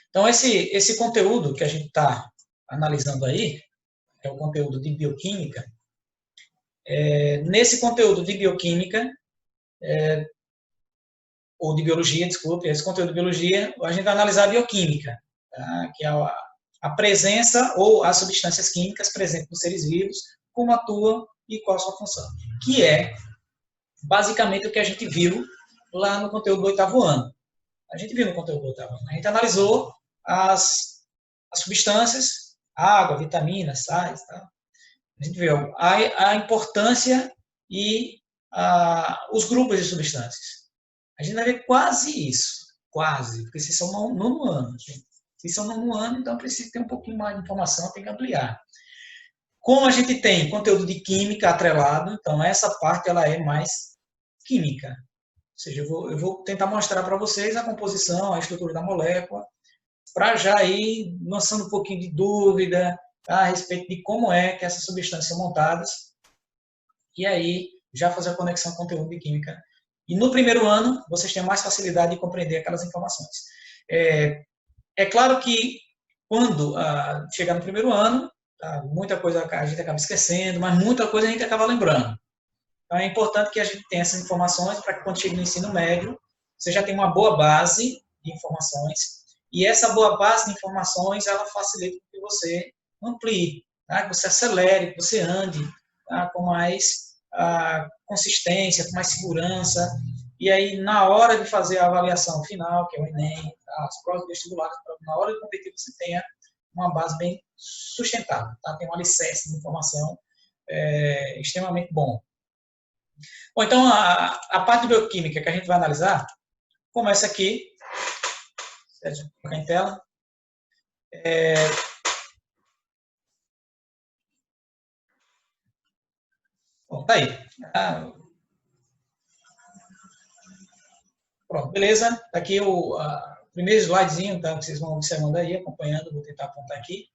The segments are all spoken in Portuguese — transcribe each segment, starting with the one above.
Então, esse conteúdo que a gente está analisando aí, que é o conteúdo de bioquímica, nesse conteúdo de bioquímica, ou de biologia, desculpe, esse conteúdo de biologia, a gente vai analisar a bioquímica, tá? Que é a presença ou as substâncias químicas presentes nos seres vivos, como atuam e qual a sua função. Que é, basicamente, o que a gente viu lá no conteúdo do 8º ano. A gente viu no conteúdo do 8º ano. A gente analisou as substâncias, água, vitaminas, sais, tá? A gente viu a importância e os grupos de substâncias. A gente vai ver quase isso, quase, porque vocês são no 9º ano. Gente. Vocês são no 9º ano, então precisa ter um pouquinho mais de informação, tem que ampliar. Como a gente tem conteúdo de química atrelado, então essa parte ela é mais química. Ou seja, eu vou tentar mostrar para vocês a composição, a estrutura da molécula, para já ir lançando um pouquinho de dúvida, tá, a respeito de como é que essas substâncias são montadas, e aí já fazer a conexão com o conteúdo de química. E no 1º ano, vocês têm mais facilidade de compreender aquelas informações. É claro que quando chegar no 1º ano, muita coisa a gente acaba esquecendo, mas muita coisa a gente acaba lembrando. Então é importante que a gente tenha essas informações para que quando chegue no ensino médio, você já tenha uma boa base de informações, e essa boa base de informações, ela facilita que você amplie, tá? Que você acelere, que você ande, tá? Com mais consistência, com mais segurança, e aí na hora de fazer a avaliação final, que é o Enem, tá? As provas vestibulares, na hora de competir você tenha uma base bem sustentável, tá? Tem um alicerce de informação extremamente bom. Bom, então a parte de bioquímica que a gente vai analisar começa aqui, deixa eu colocar em tela. Bom, tá aí. Pronto, beleza. Tá aqui o primeiro slidezinho, tá, que vocês vão observando aí, acompanhando, vou tentar apontar aqui.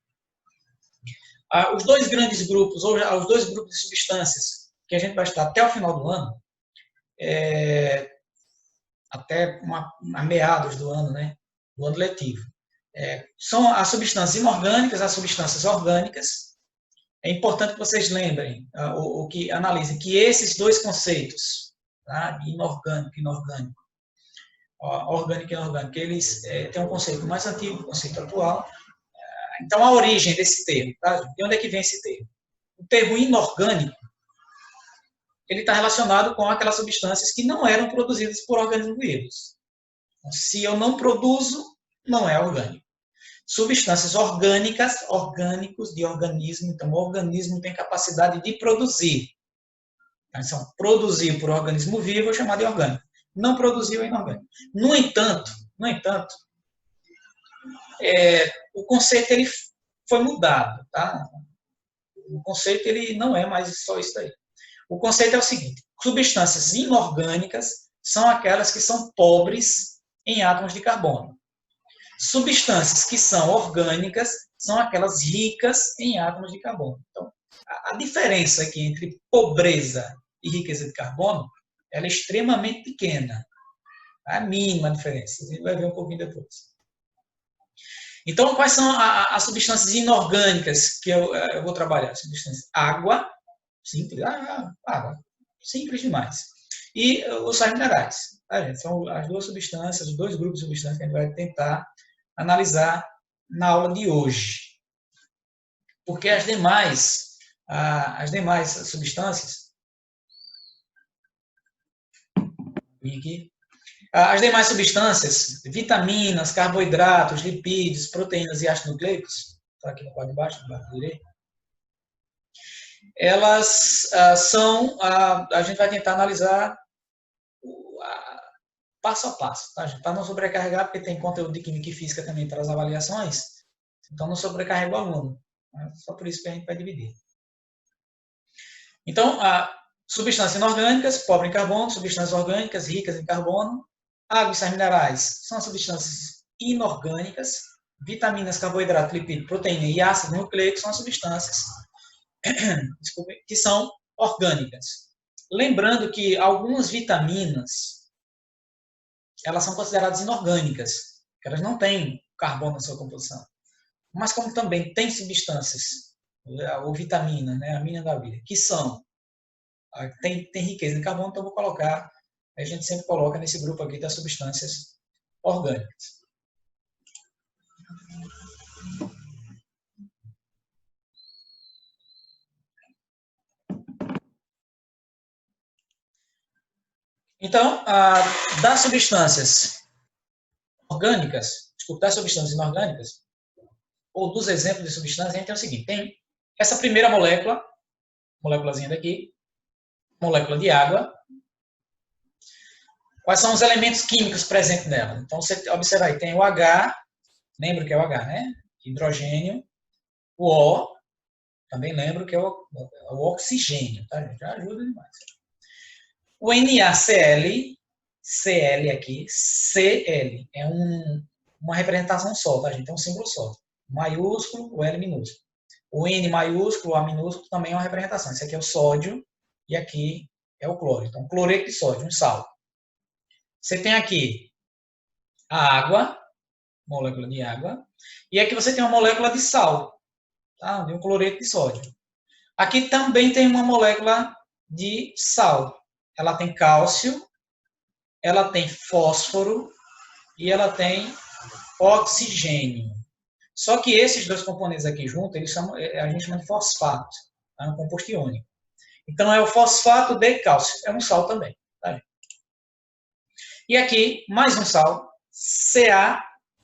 Os dois grandes grupos, ou os dois grupos de substâncias que a gente vai estudar até o final do ano, até a meados do ano, né, do ano letivo, são as substâncias inorgânicas, as substâncias orgânicas. É importante que vocês lembrem, ou que analisem, que esses dois conceitos, tá, de inorgânico e inorgânico, orgânico e inorgânico, eles têm um conceito mais antigo, um conceito atual. Então, a origem desse termo, tá? De onde é que vem esse termo? O termo inorgânico, ele está relacionado com aquelas substâncias que não eram produzidas por organismos vivos. Então, se eu não produzo, não é orgânico. Substâncias orgânicas, orgânicos de organismo, então o organismo tem capacidade de produzir. Então, produzir por organismo vivo é chamado de orgânico. Não produziu é inorgânico. No entanto, o conceito ele foi mudado, tá? O conceito ele não é mais só isso aí. O conceito é o seguinte: substâncias inorgânicas são aquelas que são pobres em átomos de carbono. Substâncias que são orgânicas são aquelas ricas em átomos de carbono. Então, a diferença aqui entre pobreza e riqueza de carbono, ela é extremamente pequena. É a mínima diferença. A gente vai ver um pouquinho depois. Então, quais são as substâncias inorgânicas que eu vou trabalhar? Substâncias água, simples, água, simples demais. E os sais minerais. Tá, gente? São as duas substâncias, os dois grupos de substâncias que a gente vai tentar analisar na aula de hoje. Porque as demais substâncias, aqui, as demais substâncias, vitaminas, carboidratos, lipídios, proteínas e ácidos nucleicos, está aqui no quadro de baixo, no quadro direito, elas são, a gente vai tentar analisar passo a passo, tá, gente? Para não sobrecarregar, porque tem conteúdo de química e física também para as avaliações, então não sobrecarrega o aluno. Né? Só por isso que a gente vai dividir. Então, substâncias inorgânicas, pobre em carbono, substâncias orgânicas, ricas em carbono, água e sais minerais são substâncias inorgânicas, vitaminas, carboidrato, lipídio, proteína e ácido nucleico são as substâncias que são orgânicas. Lembrando que algumas vitaminas, elas são consideradas inorgânicas, elas não têm carbono na sua composição. Mas como também tem substâncias, ou vitamina, né, a mina da vida, que são, tem riqueza em carbono, então eu vou colocar, a gente sempre coloca nesse grupo aqui das substâncias orgânicas. Então, das substâncias orgânicas, desculpa, das substâncias inorgânicas, ou dos exemplos de substâncias, a gente tem o seguinte, tem essa primeira molécula, moléculazinha daqui, molécula de água. Quais são os elementos químicos presentes nela? Então, você observa aí, tem o H, lembra que é o H, né? Hidrogênio, o O, também lembro que é o oxigênio, tá, gente? Já ajuda demais. O NaCl, Cl aqui, Cl, é uma representação só, tá, gente? É um símbolo só. Maiúsculo, o L minúsculo. O N maiúsculo, o A minúsculo também é uma representação. Esse aqui é o sódio e aqui é o cloro. Então, cloreto de sódio, um sal. Você tem aqui a água, molécula de água, e aqui você tem uma molécula de sal, tá? De um cloreto de sódio. Aqui também tem uma molécula de sal. Ela tem cálcio, ela tem fósforo e ela tem oxigênio. Só que esses dois componentes aqui juntos, a gente chama de fosfato, é um composto iônico. Então é o fosfato de cálcio, é um sal também. Tá? E aqui, mais um sal,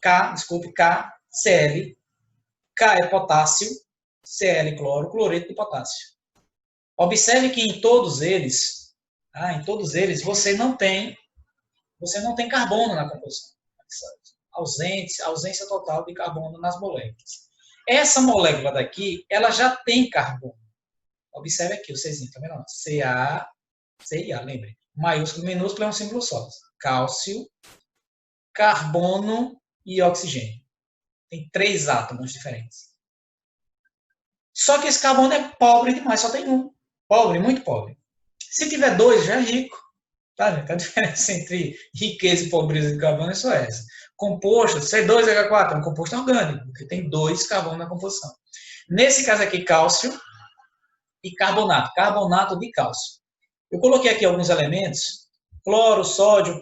KCl, K é potássio, Cl cloro, cloreto de potássio. Observe que em todos eles, você não tem carbono na composição. Ausência total de carbono nas moléculas. Essa molécula daqui, ela já tem carbono. Observe aqui o Czinho, tá vendo? CIA, lembre. Maiúsculo e minúsculo é um símbolo só. Cálcio, carbono e oxigênio. Tem 3 átomos diferentes. Só que esse carbono é pobre demais, só tem um. Pobre, muito pobre. Se tiver 2, já é rico. Tá? A diferença entre riqueza e pobreza de carbono é só essa. Composto, C2H4, é um composto orgânico, porque tem 2 carbonos na composição. Nesse caso aqui, cálcio e carbonato de cálcio. Eu coloquei aqui alguns elementos, cloro, sódio,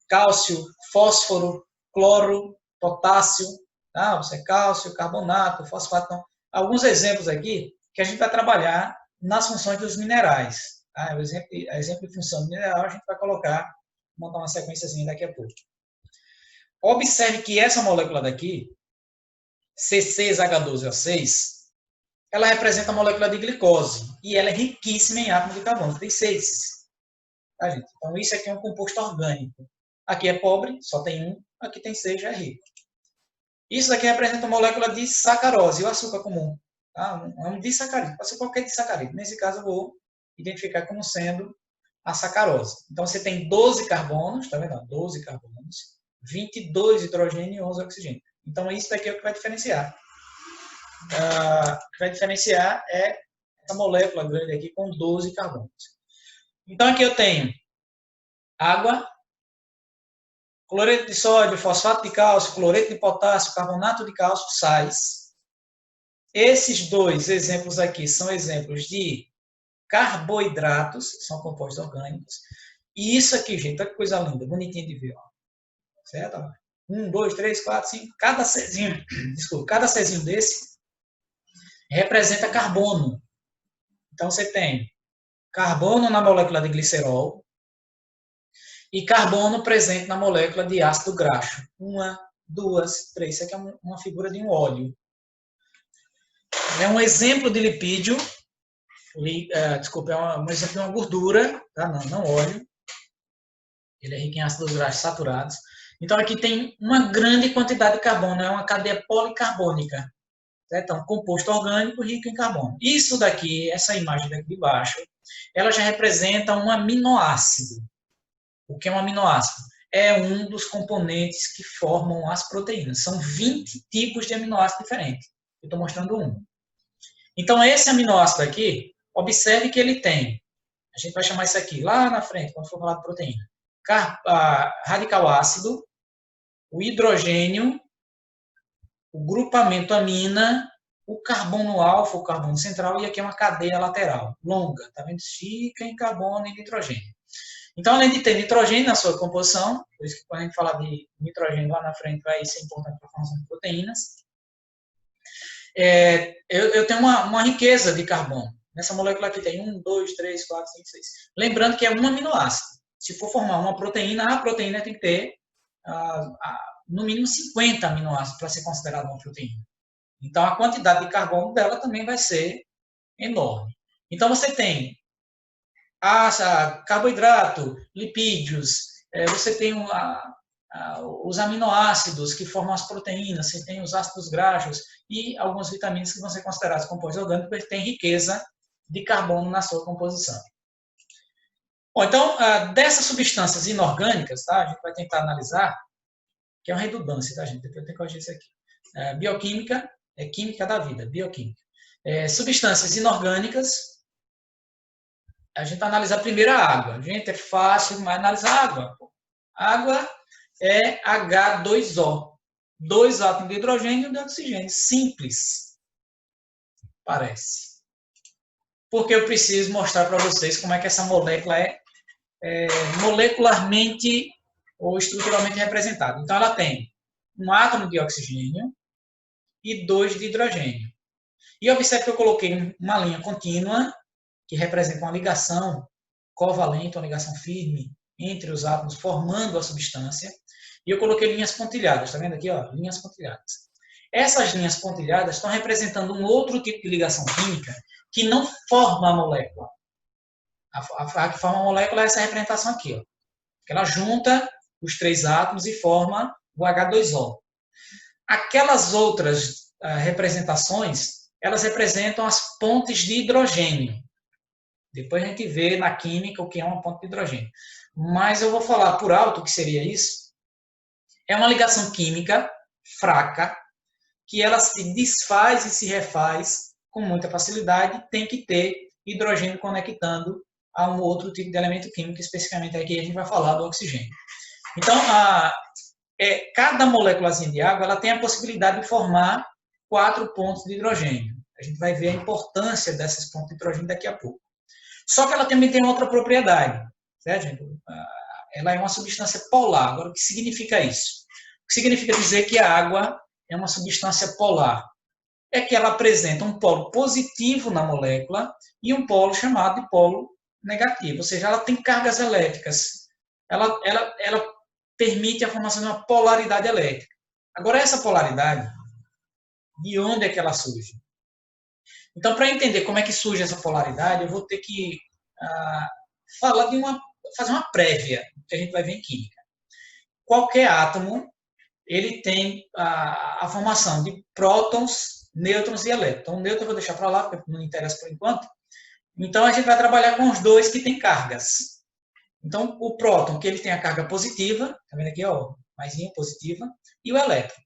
cálcio, fósforo, cloro, potássio, tá? Você cálcio, carbonato, fosfato. Então, alguns exemplos aqui que a gente vai trabalhar nas funções dos minerais. Tá? O exemplo de função do mineral a gente vai colocar, montar uma sequenciazinha daqui a pouco. Observe que essa molécula daqui, C6H12O6, ela representa a molécula de glicose e ela é riquíssima em átomos de carbono, tem 6. Tá, gente? Então, isso aqui é um composto orgânico. Aqui é pobre, só tem 1, aqui tem 6, já é rico. Isso daqui representa a molécula de sacarose, o açúcar comum. Tá? É um disacarídeo, pode ser qualquer disacarídeo. Nesse caso, eu vou identificar como sendo a sacarose. Então, você tem 12 carbonos, tá vendo? 12 carbonos, 22 hidrogênio e 11 oxigênio. Então, isso daqui é o que vai diferenciar. O que vai diferenciar é essa molécula grande aqui com 12 carbonos. Então, aqui eu tenho água, cloreto de sódio, fosfato de cálcio, cloreto de potássio, carbonato de cálcio, sais. Esses 2 exemplos aqui são exemplos de carboidratos, são compostos orgânicos. E isso aqui, gente, olha que coisa linda, bonitinho de ver. Ó. Certo? 1, 2, 3, 4, 5. Cada Czinho desse representa carbono. Então, você tem carbono na molécula de glicerol e carbono presente na molécula de ácido graxo. 1, 2, 3. Isso aqui é uma figura de um óleo. É um exemplo de lipídio. É um exemplo de uma gordura. Tá? Não óleo. Ele é rico em ácidos graxos saturados. Então, aqui tem uma grande quantidade de carbono. É uma cadeia policarbônica. Então, composto orgânico rico em carbono. Isso daqui, essa imagem daqui de baixo, ela já representa um aminoácido. O que é um aminoácido? É um dos componentes que formam as proteínas. São 20 tipos de aminoácido diferentes. Eu estou mostrando um. Então, esse aminoácido aqui, observe que ele tem, a gente vai chamar isso aqui lá na frente, quando for falar de proteína, radical ácido, o hidrogênio o grupamento amina, o carbono alfa, o carbono central, e aqui é uma cadeia lateral, longa, tá vendo? Fica em carbono e nitrogênio. Então, além de ter nitrogênio na sua composição, por isso que quando a gente falar de nitrogênio lá na frente vai ser importante para a formação de proteínas, eu tenho uma riqueza de carbono. Nessa molécula aqui tem 1, 2, 3, 4, 5, 6. Lembrando que é um aminoácido. Se for formar uma proteína, a proteína tem que ter no mínimo 50 aminoácidos para ser considerada uma proteína. Então, a quantidade de carbono dela também vai ser enorme. Então, você tem carboidrato, lipídios, você tem os aminoácidos que formam as proteínas, você tem os ácidos graxos e algumas vitaminas que vão ser consideradas compostos orgânicos, porque tem riqueza de carbono na sua composição. Bom, então, dessas substâncias inorgânicas, tá, a gente vai tentar analisar, que é uma redundância, tá, gente? Depois eu tenho que corrigir isso aqui. Bioquímica é química da vida, bioquímica. Substâncias inorgânicas, a gente vai analisar primeiro a água. Gente, é fácil, mas analisar a água. Água é H2O. 2 átomos de hidrogênio e de oxigênio. Simples. Parece. Porque eu preciso mostrar para vocês como é que essa molécula é molecularmente ou estruturalmente representada. Então, ela tem um átomo de oxigênio e 2 de hidrogênio. E observe que eu coloquei uma linha contínua, que representa uma ligação covalente, uma ligação firme entre os átomos, formando a substância. E eu coloquei linhas pontilhadas, está vendo aqui? Ó, linhas pontilhadas. Essas linhas pontilhadas estão representando um outro tipo de ligação química que não forma a molécula. A que forma a molécula é essa representação aqui, ó. Ela junta os 3 átomos e forma o H2O. Aquelas outras representações, elas representam as pontes de hidrogênio. Depois a gente vê na química o que é uma ponte de hidrogênio. Mas eu vou falar por alto o que seria isso. É uma ligação química fraca, que ela se desfaz e se refaz com muita facilidade, tem que ter hidrogênio conectando a um outro tipo de elemento químico, especificamente aqui a gente vai falar do oxigênio. Então, cada moléculazinha de água ela tem a possibilidade de formar 4 pontos de hidrogênio. A gente vai ver a importância dessas pontos de hidrogênio daqui a pouco. Só que ela também tem outra propriedade, certo, gente? Ela é uma substância polar. Agora, o que significa isso? O que significa dizer que a água é uma substância polar? É que ela apresenta um polo positivo na molécula e um polo chamado de polo negativo. Ou seja, ela tem cargas elétricas. Ela permite a formação de uma polaridade elétrica. Agora, essa polaridade, de onde é que ela surge? Então, para entender como é que surge essa polaridade, eu vou ter que fazer uma prévia, que a gente vai ver em química. Qualquer átomo, ele tem a formação de prótons, nêutrons e elétrons. Então, o nêutron eu vou deixar para lá, porque não interessa por enquanto. Então, a gente vai trabalhar com os dois que têm cargas. Então, o próton, que ele tem a carga positiva, tá vendo aqui, ó, maisinha positiva, e o elétron.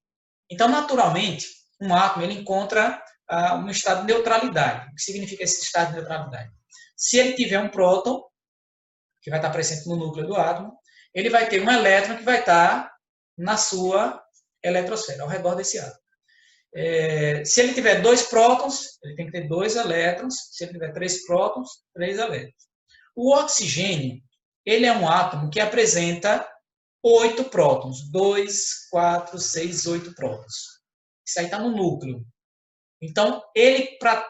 Então, naturalmente, um átomo ele encontra um estado de neutralidade. O que significa esse estado de neutralidade? Se ele tiver um próton, que vai estar presente no núcleo do átomo, ele vai ter um elétron que vai estar na sua eletrosfera, ao redor desse átomo. Se ele tiver 2 prótons, ele tem que ter 2 elétrons. Se ele tiver 3 prótons, 3 elétrons. O oxigênio, ele é um átomo que apresenta 8 prótons. 2, 4, 6, 8 prótons. Isso aí está no núcleo. Então, ele, para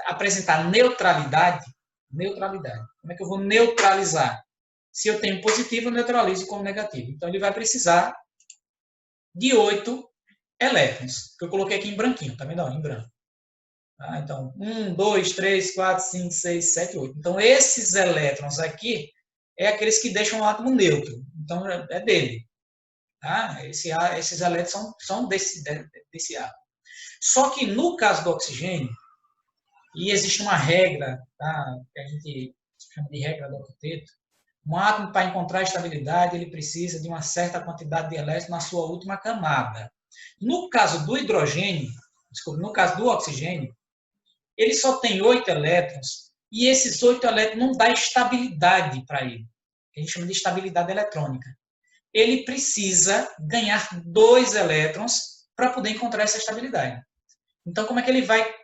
apresentar neutralidade, como é que eu vou neutralizar? Se eu tenho positivo, eu neutralizo como negativo. Então, ele vai precisar de 8 elétrons, que eu coloquei aqui em branquinho, tá vendo? Em branco. Então, 1, 2, 3, 4, 5, 6, 7, 8. Então, esses elétrons aqui é aqueles que deixam o átomo neutro. Então, é dele. Tá? Esses elétrons são desse átomo. Só que no caso do oxigênio, e existe uma regra, tá, que a gente chama de regra do octeto, um átomo, para encontrar estabilidade, ele precisa de uma certa quantidade de elétrons na sua última camada. No caso do hidrogênio, no caso do oxigênio, ele só tem 8 elétrons, e esses 8 elétrons não dão estabilidade para ele. A gente chama de estabilidade eletrônica. Ele precisa ganhar 2 elétrons para poder encontrar essa estabilidade. Então, como é que ele vai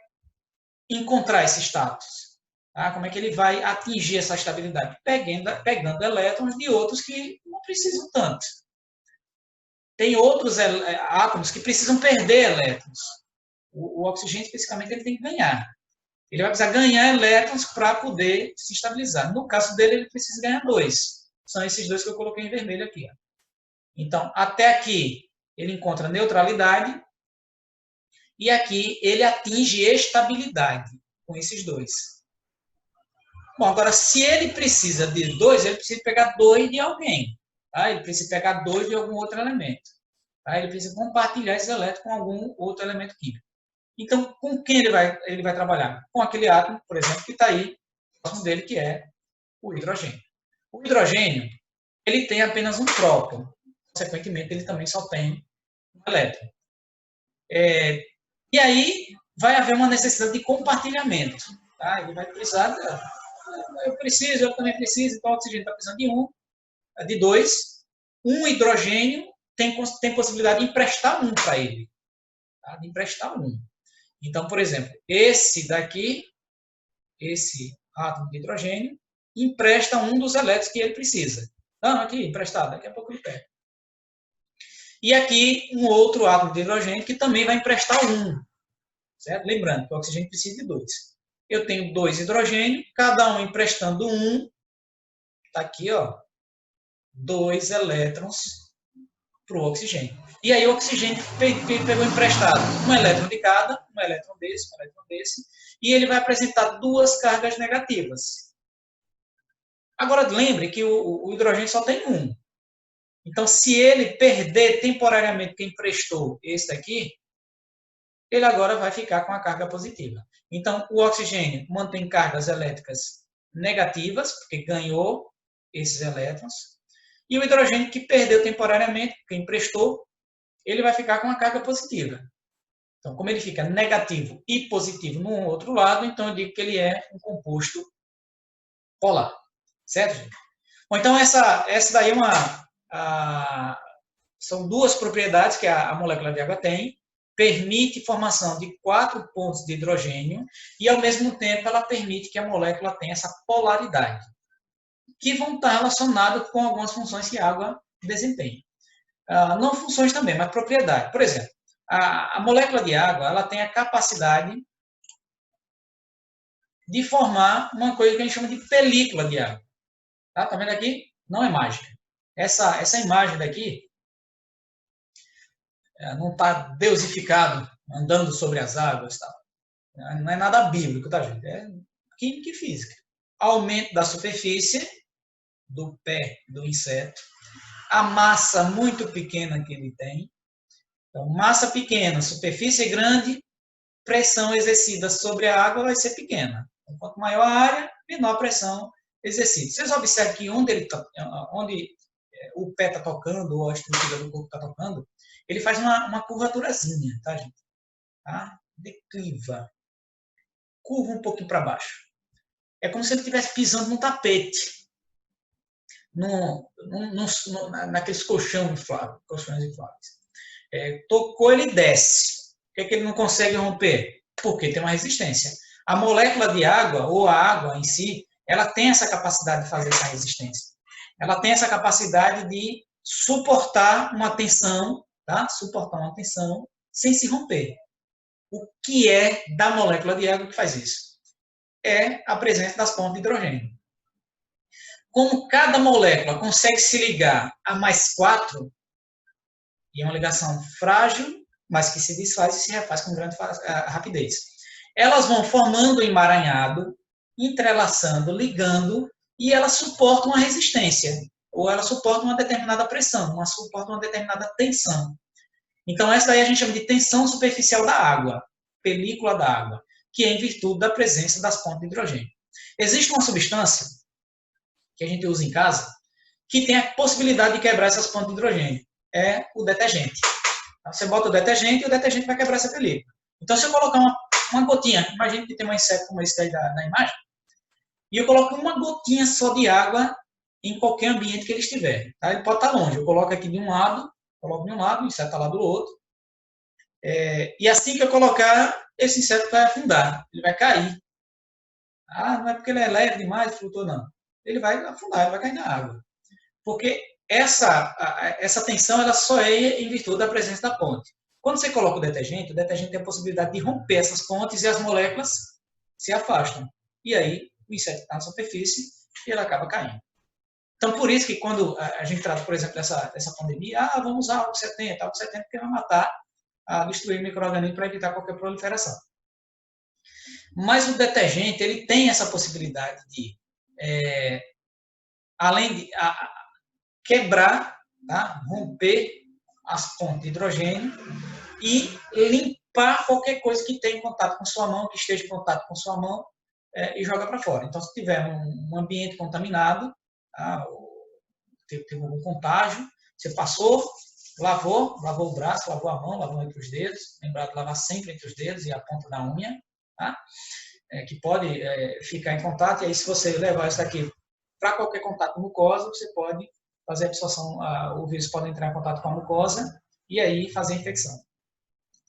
encontrar esse status? Tá? Como é que ele vai atingir essa estabilidade? Pegando elétrons de outros que não precisam tanto. Tem outros átomos que precisam perder elétrons. O oxigênio, especificamente, ele tem que ganhar. Ele vai precisar ganhar elétrons para poder se estabilizar. No caso dele, ele precisa ganhar 2. São esses 2 que eu coloquei em vermelho aqui. Então, até aqui, ele encontra neutralidade. E aqui, ele atinge estabilidade com esses 2. Bom, agora, se ele precisa de 2, ele precisa pegar 2 de alguém. Tá? Ele precisa pegar 2 de algum outro elemento. Tá? Ele precisa compartilhar esse elétron com algum outro elemento químico. Então, com quem ele vai trabalhar? Com aquele átomo, por exemplo, que está aí, próximo dele, que é o hidrogênio. O hidrogênio, ele tem apenas um próton. Consequentemente, ele também só tem um elétron. E aí, vai haver uma necessidade de compartilhamento. Tá? Ele vai precisar, eu também preciso, então o oxigênio está precisando de 2. Um hidrogênio tem possibilidade de emprestar 1 para ele. Tá? De emprestar 1. Então, por exemplo, esse daqui, esse átomo de hidrogênio, empresta 1 dos elétrons que ele precisa. Não, aqui, emprestado, daqui a pouco ele pega. E aqui, um outro átomo de hidrogênio que também vai emprestar 1. Certo? Lembrando que o oxigênio precisa de 2. Eu tenho 2 hidrogênios, cada um emprestando 1. Está aqui, ó, 2 elétrons para o oxigênio. E aí o oxigênio pegou emprestado um elétron de cada, um elétron desse, e ele vai apresentar 2 cargas negativas. Agora, lembre que o hidrogênio só tem 1. Então, se ele perder temporariamente quem emprestou esse daqui, ele agora vai ficar com a carga positiva. Então, o oxigênio mantém cargas elétricas negativas, porque ganhou esses elétrons, e o hidrogênio que perdeu temporariamente, quem emprestou, ele vai ficar com uma carga positiva. Então, como ele fica negativo e positivo no outro lado, então eu digo que ele é um composto polar. Certo, gente? Bom, então, essa daí é são 2 propriedades que a molécula de água tem. Permite formação de 4 pontos de hidrogênio e, ao mesmo tempo, ela permite que a molécula tenha essa polaridade, que vão estar relacionadas com algumas funções que a água desempenha. Não funções também, mas propriedade. Por exemplo, a molécula de água ela tem a capacidade de formar uma coisa que a gente chama de película de água. Tá vendo aqui? Não é mágica. Essa imagem daqui não está deusificado, andando sobre as águas. Tá? Não é nada bíblico, tá, gente? É química e física. Aumento da superfície do pé do inseto, a massa muito pequena que ele tem. Então, massa pequena, superfície grande, pressão exercida sobre a água vai ser pequena. Então, quanto maior a área, menor a pressão exercida. Vocês observam que onde o pé está tocando, ou a estrutura do corpo está tocando, ele faz uma curvaturazinha, tá, gente? Tá? Decliva. Curva um pouquinho para baixo. É como se ele estivesse pisando num tapete. Naqueles colchões infláveis. Tocou, ele desce. Por que ele não consegue romper? Porque tem uma resistência. A molécula de água, ou a água em si, ela tem essa capacidade de fazer essa resistência. Ela tem essa capacidade de suportar uma tensão, tá? Suportar uma tensão sem se romper. O que é da molécula de água que faz isso? É a presença das pontas de hidrogênio. Como cada molécula consegue se ligar a mais 4, e é uma ligação frágil, mas que se desfaz e se refaz com grande rapidez. Elas vão formando um emaranhado, entrelaçando, ligando, e elas suportam uma resistência, ou elas suportam uma determinada pressão, suportam uma determinada tensão. Então, essa daí a gente chama de tensão superficial da água, película da água, que é em virtude da presença das pontas de hidrogênio. Existe uma substância que a gente usa em casa que tem a possibilidade de quebrar essas pontas de hidrogênio. É o detergente. Então, você bota o detergente e o detergente vai quebrar essa película. Então, se eu colocar uma gotinha, imagina que tem um inseto como esse daí da imagem, e eu coloco uma gotinha só de água em qualquer ambiente que ele estiver. Tá? Ele pode estar longe. Eu coloco aqui de um lado, o inseto está lá do outro. E assim que eu colocar, esse inseto vai afundar, ele vai cair. Ah, não é porque ele é leve demais, flutua, não. Ele vai afundar, ele vai cair na água. Porque essa tensão ela só é em virtude da presença da ponte. Quando você coloca o detergente tem a possibilidade de romper essas pontes e as moléculas se afastam. E aí o inseto está na superfície e ele acaba caindo. Então, por isso que quando a gente trata, por exemplo, dessa pandemia, vamos usar álcool 70, porque vai matar, destruir o micro-organismo para evitar qualquer proliferação. Mas o detergente, ele tem essa possibilidade de, além de quebrar, tá? Romper as pontes de hidrogênio e limpar qualquer coisa que tenha em contato com sua mão, que esteja em contato com sua mão, e joga para fora. Então, se tiver um ambiente contaminado, tá? Teve algum contágio, você passou, lavou o braço, lavou a mão, lavou entre os dedos, lembrar de lavar sempre entre os dedos e a ponta da unha, tá? Que pode ficar em contato, e aí se você levar isso daqui para qualquer contato com mucosa, você pode fazer a absorção, o vírus pode entrar em contato com a mucosa e aí fazer a infecção.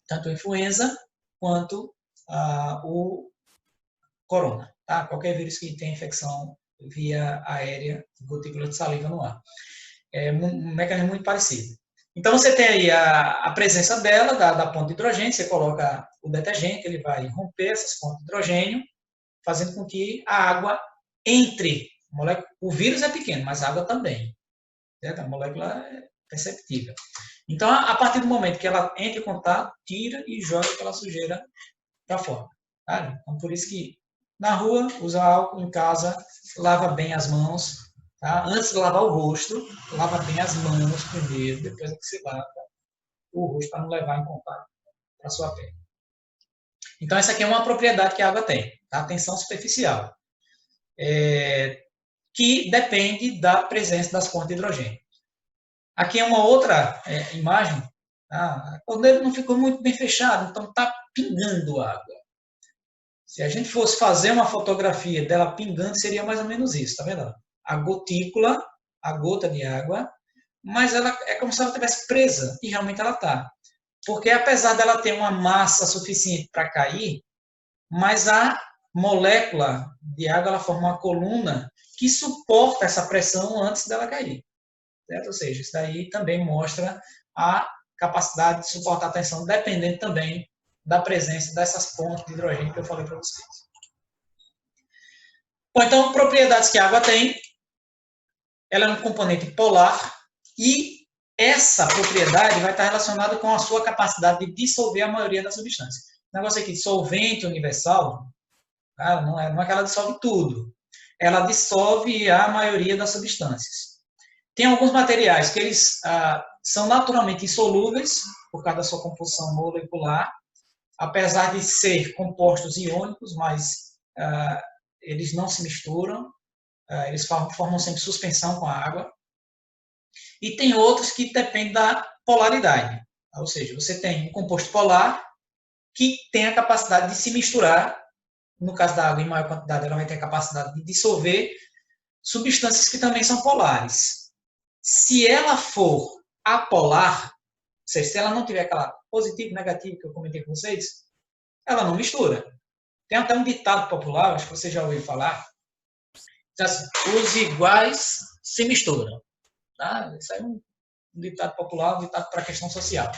Tanto a influenza quanto o corona, tá? Qualquer vírus que tenha infecção via aérea, gotícula de saliva no ar. É um mecanismo muito parecido. Então, você tem aí a presença dela, da ponte de hidrogênio, você coloca o detergente, ele vai romper essas pontes de hidrogênio, fazendo com que a água entre. O vírus é pequeno, mas a água também. Certo? A molécula é perceptível. Então, a partir do momento que ela entra em contato, tira e joga aquela sujeira para fora. Tá? Então, por isso que na rua, usa álcool, em casa, lava bem as mãos. Tá? Antes de lavar o rosto, lava bem as mãos primeiro, depois é que você lava o rosto para não levar em contato para a sua pele. Então, essa aqui é uma propriedade que a água tem, tá? A tensão superficial, que depende da presença das pontes de hidrogênio. Aqui é uma outra imagem. Tá? O dedo não ficou muito bem fechado, então está pingando água. Se a gente fosse fazer uma fotografia dela pingando, seria mais ou menos isso, tá vendo? A gotícula, a gota de água, mas ela é como se ela estivesse presa, e realmente ela está. Porque apesar dela ter uma massa suficiente para cair, mas a molécula de água ela forma uma coluna que suporta essa pressão antes dela cair. Certo? Ou seja, isso daí também mostra a capacidade de suportar a tensão, dependendo também da presença dessas pontes de hidrogênio que eu falei para vocês. Bom, então, propriedades que a água tem, ela é um componente polar e essa propriedade vai estar relacionada com a sua capacidade de dissolver a maioria das substâncias. O negócio aqui, solvente universal, cara, não é que ela dissolve tudo. Ela dissolve a maioria das substâncias. Tem alguns materiais que eles são naturalmente insolúveis, por causa da sua composição molecular, apesar de ser compostos iônicos, mas eles não se misturam, eles formam sempre suspensão com a água. E tem outros que dependem da polaridade, ou seja, você tem um composto polar que tem a capacidade de se misturar, no caso da água em maior quantidade, ela vai ter a capacidade de dissolver substâncias que também são polares. Se ela for apolar, ou seja, se ela não tiver aquela positivo e negativo que eu comentei com vocês, ela não mistura. Tem até um ditado popular, acho que você já ouviu falar, assim, os iguais se misturam. Tá? Isso aí é um ditado popular, um ditado para a questão social.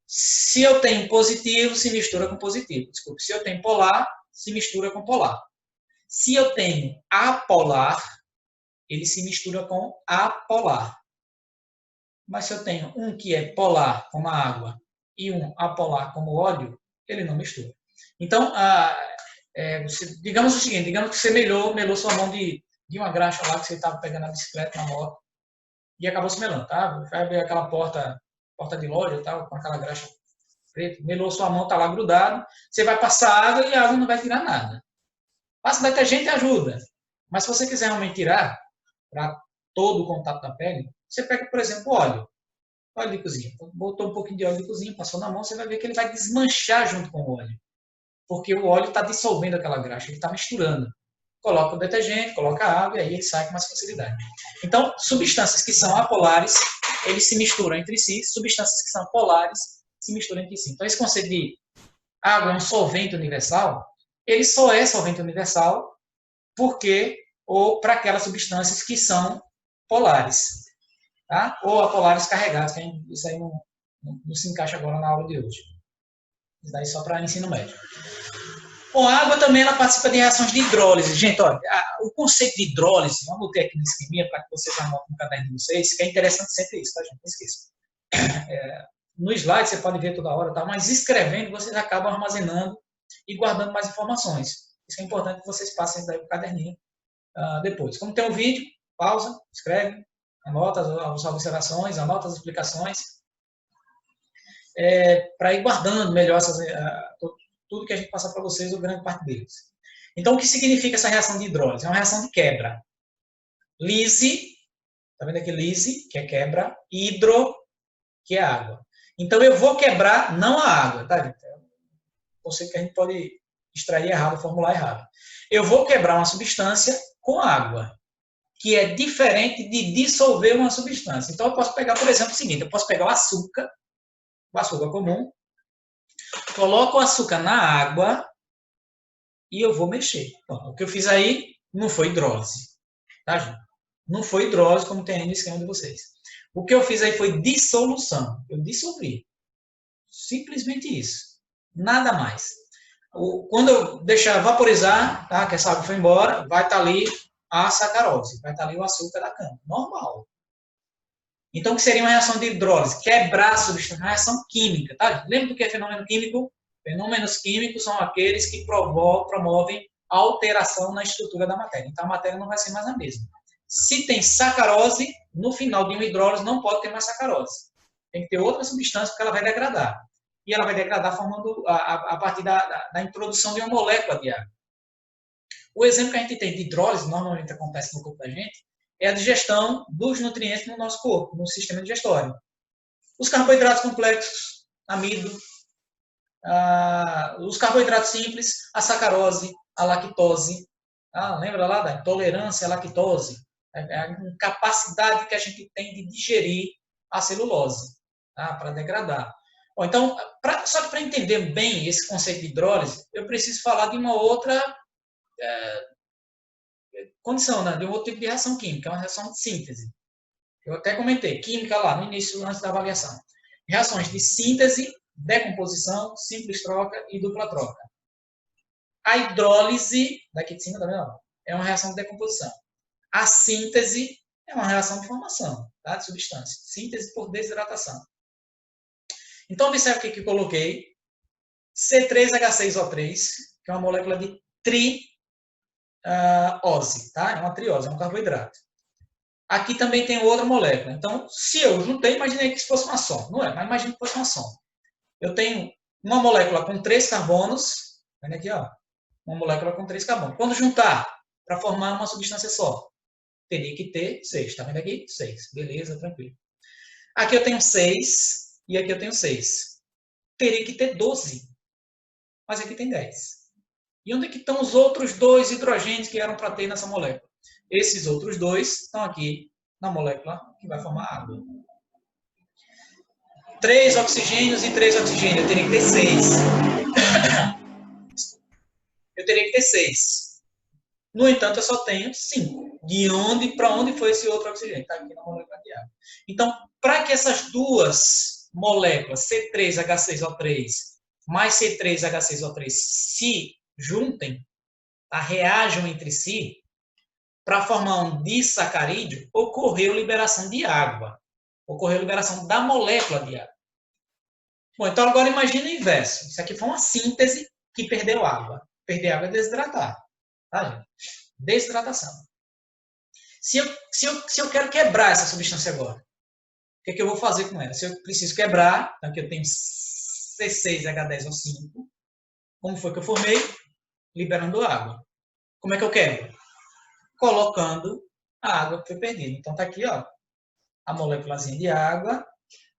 Se eu tenho positivo, se mistura com positivo. Desculpe, se eu tenho polar, se mistura com polar. Se eu tenho apolar, ele se mistura com apolar. Mas se eu tenho um que é polar, como a água, e um apolar, como o óleo, ele não mistura. Então, digamos o seguinte, digamos que você melou sua mão de uma graxa lá que você estava pegando a bicicleta na moto e acabou se melando, tá? Vai abrir aquela porta de loja, tá? Com aquela graxa preta, melou sua mão, tá lá grudado, você vai passar água e a água não vai tirar nada. Passa detergente ajuda, mas se você quiser realmente tirar, para todo o contato da pele, você pega, por exemplo, óleo de cozinha. Botou um pouquinho de óleo de cozinha, passou na mão, você vai ver que ele vai desmanchar junto com o óleo. Porque o óleo está dissolvendo aquela graxa, ele está misturando. Coloca o detergente, coloca a água e aí ele sai com mais facilidade. Então, substâncias que são apolares, eles se misturam entre si. Substâncias que são polares, se se misturam entre si. Então, esse conceito de água é um solvente universal, ele só é solvente universal porque, ou para aquelas substâncias que são polares, tá? Ou apolares carregados, que isso aí não se encaixa agora na aula de hoje. Isso daí só para ensino médio. Bom, a água também ela participa de reações de hidrólise. Gente, olha, o conceito de hidrólise, vamos botar aqui no esqueminha para que vocês anotem no caderno de vocês, que é interessante sempre isso, tá, gente? Não esqueça. No slide você pode ver toda hora, tá? Mas escrevendo vocês acabam armazenando e guardando mais informações. Isso é importante que vocês passem daí para o caderninho depois. Como tem um vídeo, pausa, escreve, anota as observações, anota as explicações, para ir guardando melhor tudo que a gente passa para vocês, ou grande parte deles. Então, o que significa essa reação de hidrólise? É uma reação de quebra. Lise, tá vendo aqui lise, que é quebra, hidro, que é água. Então, eu vou quebrar não a água, tá, gente? É um conceito que a gente pode extrair errado, formular errado. Eu vou quebrar uma substância com água, que é diferente de dissolver uma substância. Então, eu posso pegar, por exemplo, o seguinte, eu posso pegar o açúcar comum, coloco o açúcar na água e eu vou mexer. Bom, o que eu fiz aí não foi hidrólise, tá, gente? Não foi hidrólise, como tem aí no esquema de vocês. O que eu fiz aí foi dissolução. Eu dissolvi. Simplesmente isso. Nada mais. Quando eu deixar vaporizar, tá, que essa água foi embora, vai estar ali a sacarose, vai estar ali o açúcar da cana. Normal. Então, o que seria uma reação de hidrólise? Quebrar a substância, uma reação química, tá? Lembra do que é fenômeno químico? Fenômenos químicos são aqueles que promovem alteração na estrutura da matéria. Então, a matéria não vai ser mais a mesma. Se tem sacarose, no final de uma hidrólise não pode ter mais sacarose. Tem que ter outra substância porque ela vai degradar. E ela vai degradar formando a partir da introdução de uma molécula de água. O exemplo que a gente tem de hidrólise, normalmente acontece no corpo da gente, é a digestão dos nutrientes no nosso corpo, no sistema digestório. Os carboidratos complexos, amido, os carboidratos simples, a sacarose, a lactose. Lembra lá da intolerância à lactose? A incapacidade que a gente tem de digerir a celulose, para degradar. Bom, então, só que para entender bem esse conceito de hidrólise, eu preciso falar de uma outra condição, né? De um outro tipo de reação química, uma reação de síntese. Eu até comentei, química lá no início, antes da avaliação. Reações de síntese, decomposição, simples troca e dupla troca. A hidrólise, daqui de cima, tá vendo? É uma reação de decomposição. A síntese é uma reação de formação, tá? De substância. Síntese por desidratação. Então, observe o que eu coloquei. C3H6O3, que é uma molécula de triose, tá? É uma triose, é um carboidrato. Aqui também tem outra molécula. Então, se eu juntei, imaginei que isso fosse uma soma. Não é, mas imagine que fosse uma soma. Eu tenho uma molécula com 3 carbonos. Vendo aqui, ó. Uma molécula com 3 carbonos. Quando juntar para formar uma substância só, teria que ter 6. Tá vendo aqui? 6. Beleza, tranquilo. Aqui eu tenho 6 e aqui eu tenho 6. Teria que ter 12. Mas aqui tem 10. E onde é que estão os outros 2 hidrogênios que eram para ter nessa molécula? Esses outros 2 estão aqui na molécula que vai formar água. 3 oxigênios e 3 oxigênios. Eu teria que ter 6. Eu teria que ter 6. No entanto, eu só tenho 5. Para onde foi esse outro oxigênio? Está aqui na molécula de água. Então, para que essas duas moléculas, C3H6O3 mais C3H6O3, se juntem, reajam entre si, para formar um disacarídeo, ocorreu liberação de água. Ocorreu liberação da molécula de água. Bom, então agora imagine o inverso. Isso aqui foi uma síntese que perdeu água. Perder água é desidratar. Tá, gente? Desidratação. Se eu quero quebrar essa substância agora, o que eu vou fazer com ela? Se eu preciso quebrar, então aqui eu tenho C6H10O5. Como foi que eu formei? Liberando água. Como é que eu quebro? Colocando a água que foi perdida. Então está aqui, ó, a moléculazinha de água,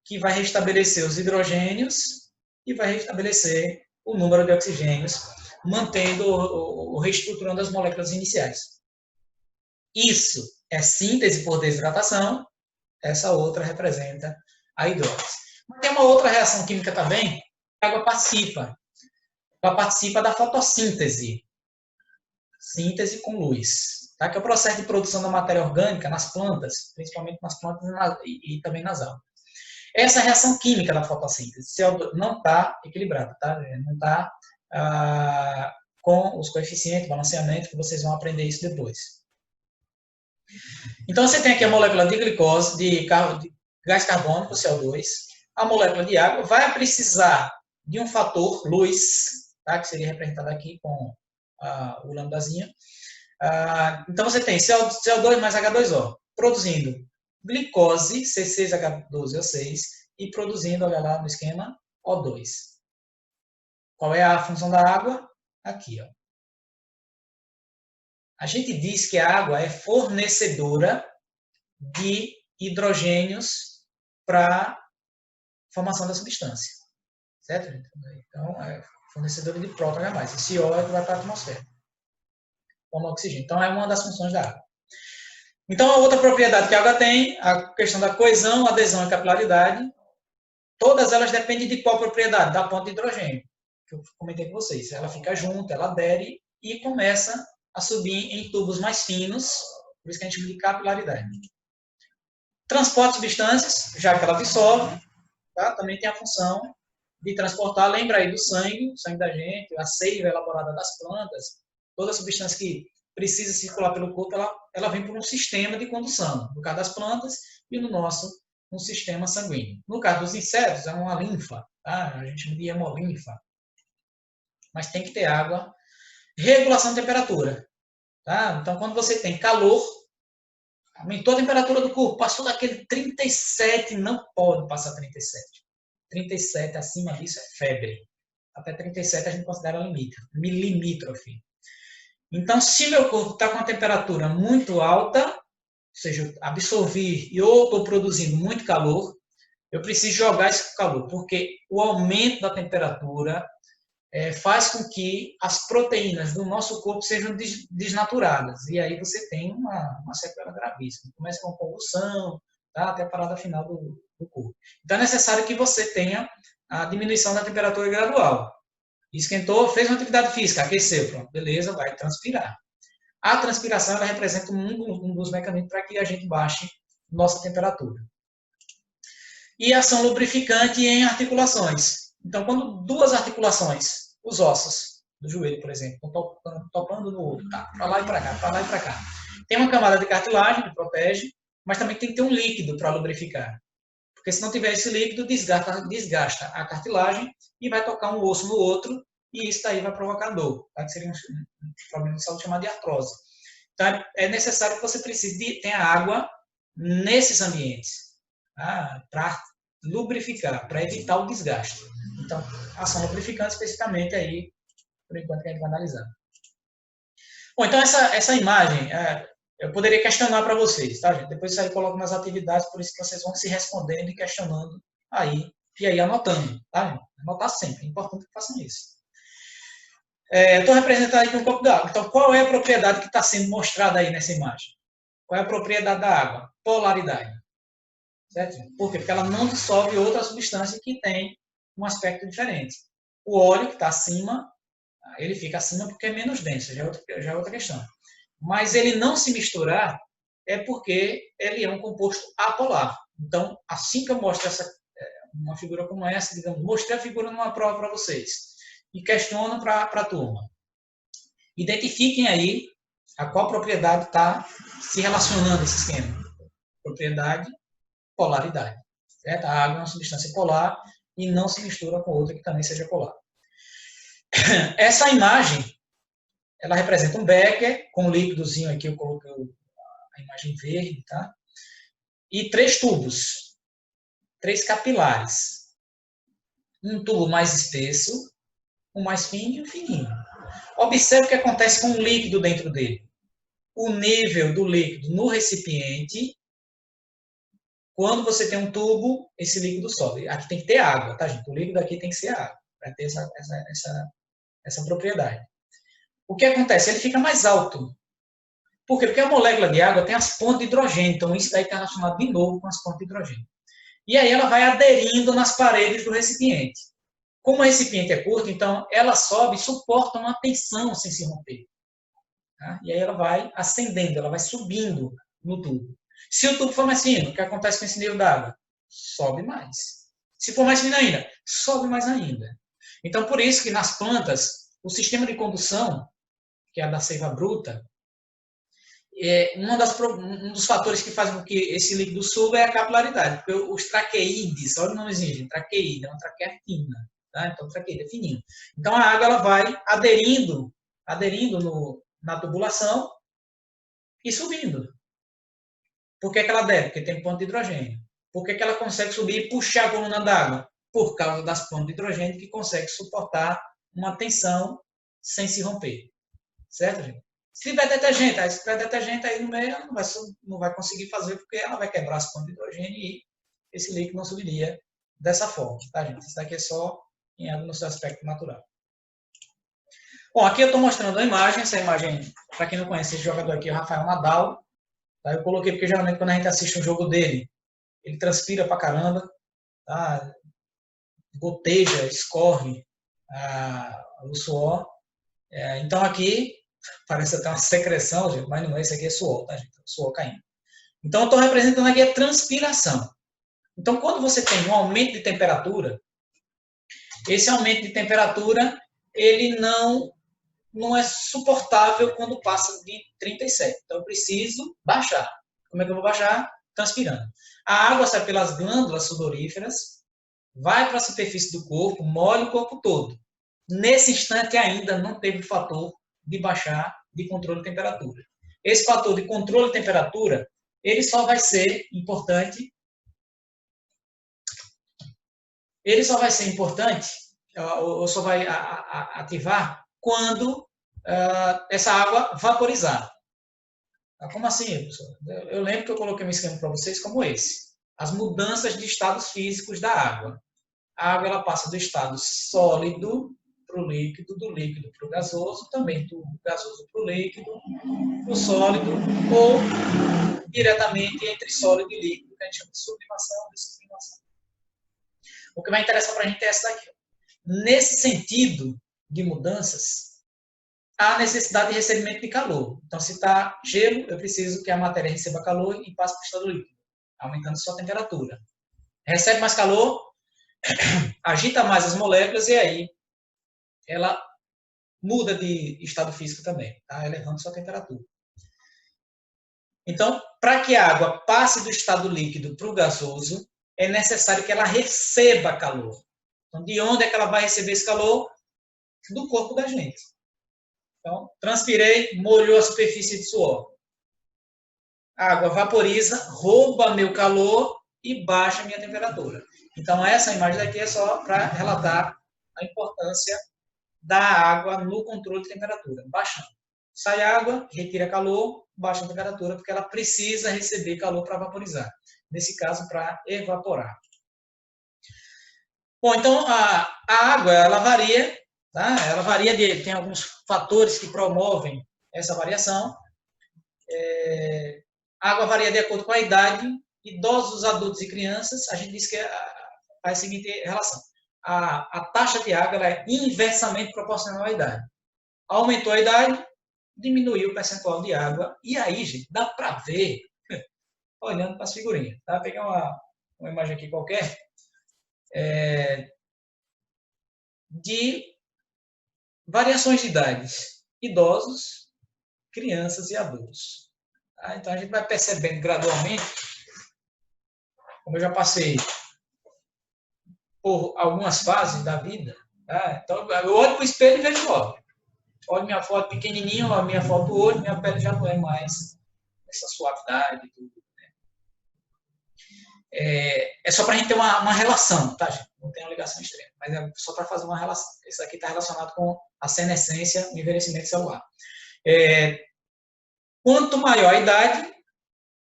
que vai restabelecer os hidrogênios e vai restabelecer o número de oxigênios, mantendo ou reestruturando as moléculas iniciais. Isso é síntese por desidratação, essa outra representa a hidrólise. Mas tem uma outra reação química também, que a água participa. Ela participa da fotossíntese. Síntese com luz. Tá? Que é o processo de produção da matéria orgânica nas plantas, principalmente nas plantas e também nas algas. Essa reação química da fotossíntese CO2 não está equilibrada, tá? Não está com os coeficientes, balanceamento, que vocês vão aprender isso depois. Então, você tem aqui a molécula de glicose, de gás carbônico, CO2, a molécula de água, vai precisar de um fator luz, tá? Que seria representado aqui com o lambdazinho. Então, você tem CO2 mais H2O, produzindo glicose, C6H12O6, e produzindo, olha lá no esquema, O2. Qual é a função da água? Aqui, ó. A gente diz que a água é fornecedora de hidrogênios para a formação da substância. Certo? Então, é fornecedora de próton H+. Esse O é que vai para a atmosfera. Como oxigênio. Então, é uma das funções da água. Então, a outra propriedade que a água tem, a questão da coesão, adesão e capilaridade, todas elas dependem de qual propriedade? Da ponta de hidrogênio, que eu comentei com vocês. Ela fica junto, ela adere e começa a subir em tubos mais finos, por isso que a gente chama de capilaridade. Transporte de substâncias, já que ela dissolve, tá? Também tem a função de transportar, lembra aí do sangue da gente, a seiva elaborada das plantas, toda substância que precisa circular pelo corpo, ela vem por um sistema de condução, no caso das plantas e no nosso, um sistema sanguíneo. No caso dos insetos, é uma linfa, tá? A gente chama de hemolinfa. Mas tem que ter água. Regulação de temperatura. Tá? Então, quando você tem calor, aumentou a temperatura do corpo, passou daquele 37, não pode passar 37. 37 acima disso é febre. Até 37 a gente considera limítrofe. Então, se meu corpo está com uma temperatura muito alta, ou seja, absorvi e eu estou produzindo muito calor, eu preciso jogar esse calor, porque o aumento da temperatura faz com que as proteínas do nosso corpo sejam desnaturadas. E aí você tem uma sequela gravíssima. Começa com convulsão, tá? Até a parada final do corpo. Então é necessário que você tenha a diminuição da temperatura gradual. Esquentou, fez uma atividade física, aqueceu, pronto, beleza, vai transpirar. A transpiração ela representa um dos mecanismos para que a gente baixe nossa temperatura. E ação lubrificante em articulações. Então, quando duas articulações, os ossos do joelho, por exemplo, estão topando no outro, tá? Para lá e para cá, para lá e para cá. Tem uma camada de cartilagem que protege, mas também tem que ter um líquido para lubrificar. Porque se não tiver esse líquido, desgasta a cartilagem e vai tocar um osso no outro, e isso daí vai provocar dor, tá? Que seria um problema de saúde chamado de artrose. Então, é necessário que você tenha água nesses ambientes, tá? Para lubrificar, para evitar o desgaste. Então, ação lubrificante especificamente aí, por enquanto, que a gente vai analisar. Bom, então essa imagem, eu poderia questionar para vocês, tá, gente? Depois isso aí eu coloco nas atividades, por isso que vocês vão se respondendo e questionando aí, e aí anotando, tá, gente? Anotar sempre, é importante que façam isso. Estou representando aqui um copo d'água. Então, qual é a propriedade que está sendo mostrada aí nessa imagem? Qual é a propriedade da água? Polaridade. Certo? Por quê? Porque ela não dissolve outra substância que tem um aspecto diferente. O óleo que está acima, ele fica acima porque é menos denso, já é outra questão. Mas ele não se misturar é porque ele é um composto apolar. Então, assim que eu mostro uma figura como essa, digamos, mostrei a figura numa prova para vocês e questiono para a turma. Identifiquem aí a qual propriedade está se relacionando esse esquema. Propriedade, polaridade. Certo? A água é uma substância polar e não se mistura com outra que também seja polar. Essa imagem, ela representa um becker com um líquidozinho aqui, eu coloquei a imagem verde, tá? E 3 tubos, 3 capilares. Um tubo mais espesso, um mais fino e um fininho. Observe o que acontece com o líquido dentro dele. O nível do líquido no recipiente, quando você tem um tubo, esse líquido sobe. Aqui tem que ter água, tá, gente? O líquido aqui tem que ser água, para ter essa propriedade. O que acontece? Ele fica mais alto. Por quê? Porque a molécula de água tem as pontes de hidrogênio. Então, isso daí está relacionado de novo com as pontes de hidrogênio. E aí ela vai aderindo nas paredes do recipiente. Como o recipiente é curto, então ela sobe e suporta uma tensão sem se romper. Tá? E aí ela vai ascendendo, ela vai subindo no tubo. Se o tubo for mais fino, o que acontece com esse nível d'água? Sobe mais. Se for mais fino ainda, sobe mais ainda. Então, por isso que nas plantas, o sistema de condução, que é a da seiva bruta, um dos fatores que fazem com que esse líquido suba é a capilaridade, porque os traqueídeos, olha o nomezinho, traqueíde, é uma traqueia fina, tá? Então traqueíde é fininho. Então a água ela vai aderindo na tubulação e subindo. Por que ela adere? Porque tem ponto de hidrogênio. Por que ela consegue subir e puxar a coluna d'água? Por causa das pontes de hidrogênio que consegue suportar uma tensão sem se romper. Certo, gente? Se tiver detergente, aí no meio ela não vai conseguir fazer, porque ela vai quebrar as pontes de hidrogênio e esse líquido não subiria dessa forma, tá, gente? Isso daqui é só em água no seu aspecto natural. Bom, aqui eu estou mostrando a imagem. Essa imagem, para quem não conhece esse jogador aqui, é o Rafael Nadal. Tá? Eu coloquei porque geralmente quando a gente assiste um jogo dele, ele transpira pra caramba, tá? Goteja, escorre o suor. Então aqui parece até uma secreção, gente, mas não é, isso aqui é suor, tá, gente? Suor caindo. Então eu estou representando aqui a transpiração. Então quando você tem um aumento de temperatura, esse aumento de temperatura ele não é suportável quando passa de 37. Então eu preciso baixar. Como é que eu vou baixar? Transpirando. A água sai pelas glândulas sudoríferas, vai para a superfície do corpo, molha o corpo todo. Nesse instante ainda não teve o fator de baixar de controle de temperatura. Esse fator de controle de temperatura, ele só vai ser importante, ou só vai ativar quando essa água vaporizar. Como assim, professor? Eu lembro que eu coloquei um esquema para vocês como esse. As mudanças de estados físicos da água. A água ela passa do estado sólido para o líquido, do líquido para o gasoso, também do gasoso para o líquido, para o sólido, ou diretamente entre sólido e líquido, que a gente chama de sublimação e sublimação. O que vai interessar para a gente é essa daqui. Nesse sentido de mudanças, há necessidade de recebimento de calor. Então, se está gelo, eu preciso que a matéria receba calor e passe para o estado líquido, aumentando sua temperatura. Recebe mais calor, agita mais as moléculas e aí ela muda de estado físico também, tá? Elevando sua temperatura. Então, para que a água passe do estado líquido para o gasoso, é necessário que ela receba calor. Então, de onde é que ela vai receber esse calor? Do corpo da gente. Então, transpirei, molhou a superfície de suor. A água vaporiza, rouba meu calor e baixa a minha temperatura. Então, essa imagem daqui é só para relatar a importância da água no controle de temperatura, baixando. Sai água, retira calor, baixa a temperatura, porque ela precisa receber calor para vaporizar. Nesse caso, para evaporar. Bom, então a água, ela varia, tá? Ela varia, tem alguns fatores que promovem essa variação. A água varia de acordo com a idade. Idosos, adultos e crianças, a gente diz que faz a seguinte relação. A taxa de água ela é inversamente proporcional à idade. Aumentou a idade, diminuiu o percentual de água. E aí, gente, dá para ver, olhando para as figurinhas. Tá? Vou pegar uma imagem aqui qualquer, de variações de idades. Idosos, crianças e adultos. Tá? Então, a gente vai percebendo gradualmente, como eu já passei por algumas fases da vida. Tá? Então, eu olho para o espelho e vejo logo. Olho minha foto pequenininha, olho minha foto hoje, minha pele já não é mais essa suavidade. Tudo, né? É só para a gente ter uma relação, tá, gente? Não tem uma ligação extrema, mas é só para fazer uma relação. Isso aqui está relacionado com a senescência e envelhecimento celular. Quanto maior a idade,